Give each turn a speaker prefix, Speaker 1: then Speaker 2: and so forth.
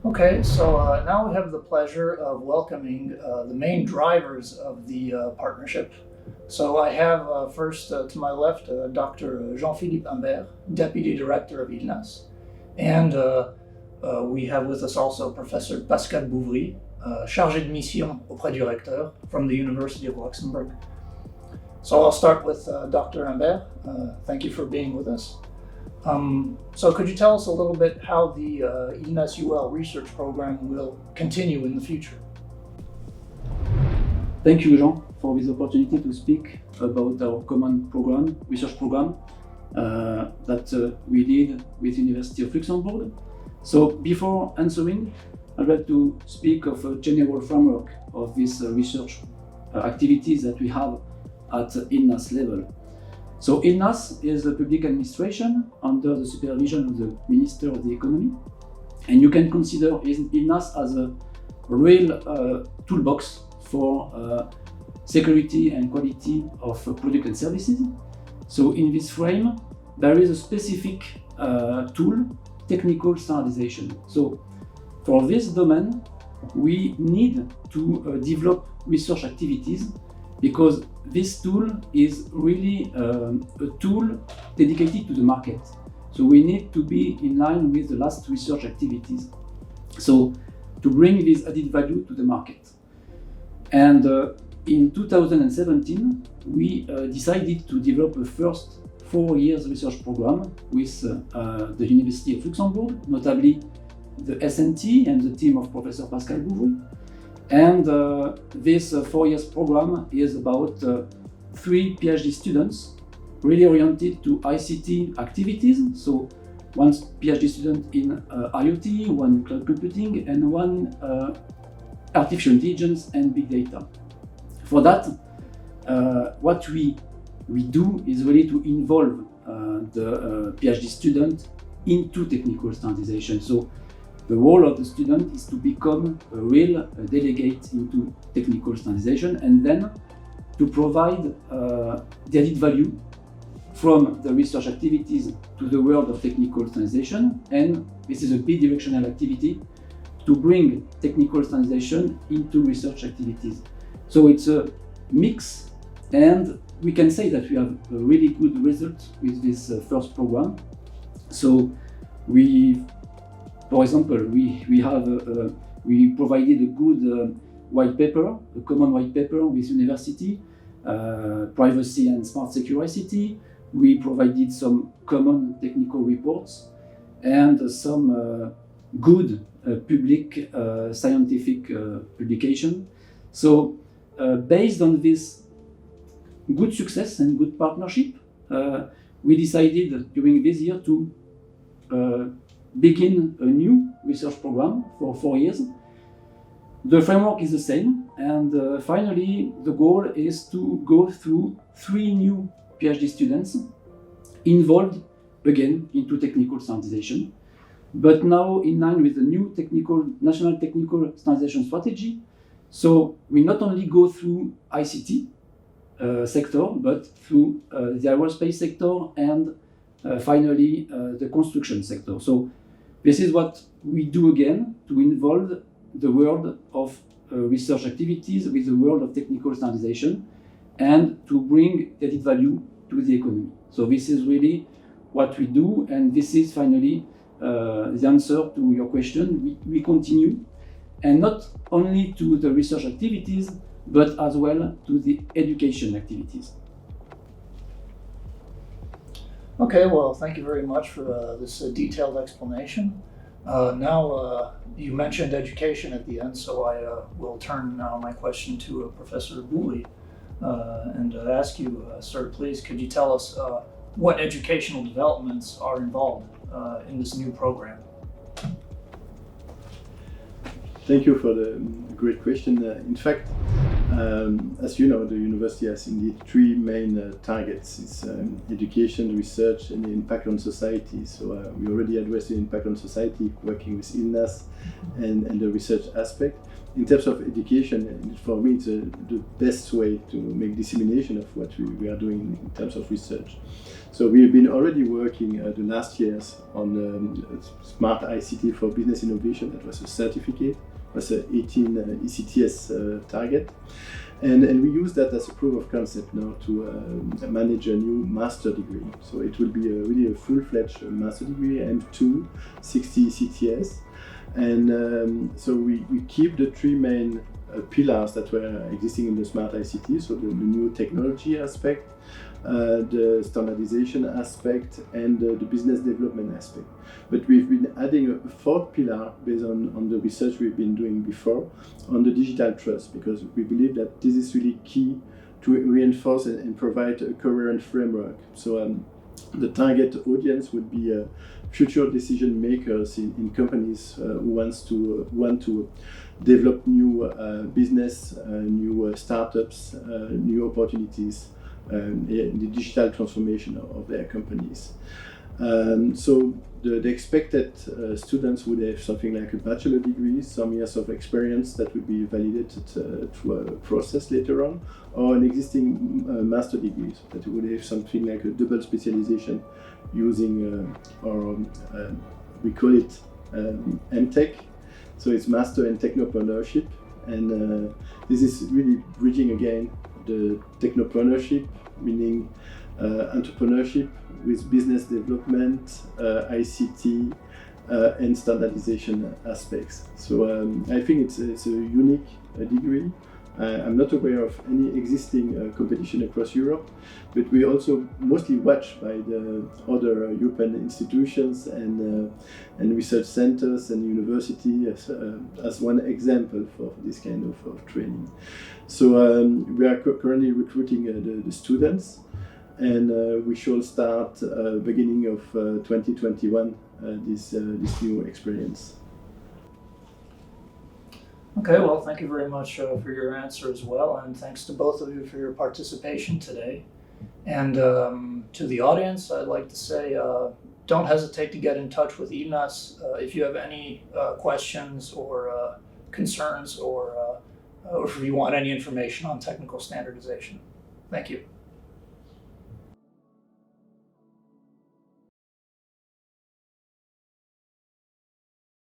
Speaker 1: Okay, so now we have the pleasure of welcoming the main drivers of the partnership. So I have first to my left Dr. Jean-Philippe Humbert, Deputy Director of ILNAS. And we have with us also Professor Pascal Bouvry, chargé de mission auprès du recteur from the University of Luxembourg. So I'll start with Dr. Humbert. Thank you for being with us. So could you tell us a little bit how the ILNAS UL research program will continue in the future?
Speaker 2: Thank you, Jean, for this opportunity to speak about our common program, research program that we did with University of Luxembourg. So before answering, I'd like to speak of a general framework of this research activities that we have at ILNAS level. So ILNAS is a public administration under the supervision of the Minister of the Economy, and you can consider ILNAS as a real toolbox for security and quality of product and services. So in this frame, there is a specific tool, technical standardization. So for this domain, we need to develop research activities because this tool is really a tool dedicated to the market. So we need to be in line with the last research activities. So to bring this added value to the market. And in 2017, we decided to develop a first 4 years research program with the University of Luxembourg, notably the SNT and the team of Professor Pascal Bouvry. And this 4 years program is about 3 PhD students really oriented to ICT activities. So one PhD student in IoT, one cloud computing, and one artificial intelligence and big data. For that, what we do is really to involve the PhD student into technical standardization. So the role of the student is to become a real delegate into technical standardization and then to provide the added value from the research activities to the world of technical standardization. And this is a bidirectional activity to bring technical standardization into research activities. So it's a mix, and we can say that we have a really good result with this first program. So for example, we provided a good white paper, a common white paper with university, privacy and smart secure ICT. We provided some common technical reports and some good public scientific publication. So based on this good success and good partnership, we decided during this year to begin a new research program for 4 years. The framework is the same, and finally the goal is to go through 3 new PhD students involved again into technical standardization, but now in line with the new national technical standardization strategy. So we not only go through ICT sector, but through the aerospace sector and finally the construction sector. So this is what we do again to involve the world of research activities with the world of technical standardization and to bring added value to the economy. So this is really what we do, and this is finally the answer to your question. We continue, and not only to the research activities, but as well to the education activities.
Speaker 1: Okay, well, thank you very much for this detailed explanation. Now, you mentioned education at the end, so I will turn now my question to Professor Bouvry and ask you, sir, please, could you tell us what educational developments are involved in this new program?
Speaker 3: Thank you for the great question. In fact, as you know, the university has indeed 3 main targets. It's education, research, and the impact on society. So we already addressed the impact on society, working with ILNAS and the research aspect. in terms of education, for me, it's the best way to make dissemination of what we are doing in terms of research. So we've been already working the last years on smart ICT for business innovation. That was a certificate, it was an 18 ECTS target. And we use that as a proof of concept now to manage a new master degree. So it will be really a full-fledged master degree, M2, 60 ECTS. And so we keep the three main pillars that were existing in the smart ICT, so the new technology aspect, the standardization aspect, and the business development aspect. But we've been adding a fourth pillar based on the research we've been doing before on the digital trust, because we believe that this is really key to reinforce and provide a coherent framework. So the target audience would be future decision makers in companies who want to develop new business, new startups, new opportunities, the digital transformation of their companies. So the expected students would have something like a bachelor degree, some years of experience that would be validated through a process later on, or an existing master degree that would have something like a double specialization using, we call it MTech, so it's Master in Technopreneurship, and this is really bridging again the technopreneurship, meaning entrepreneurship, with business development, ICT, and standardization aspects. So I think it's a unique degree. I'm not aware of any existing competition across Europe, but we also mostly watched by the other European institutions and research centers and universities as one example for this kind of training. So we are currently recruiting the students, and we shall start beginning of 2021 this new experience.
Speaker 1: Okay, well, thank you very much for your answer as well, and thanks to both of you for your participation today. And to the audience, I'd like to say, don't hesitate to get in touch with ILNAS if you have any questions or concerns, or if you want any information on technical standardization. Thank you.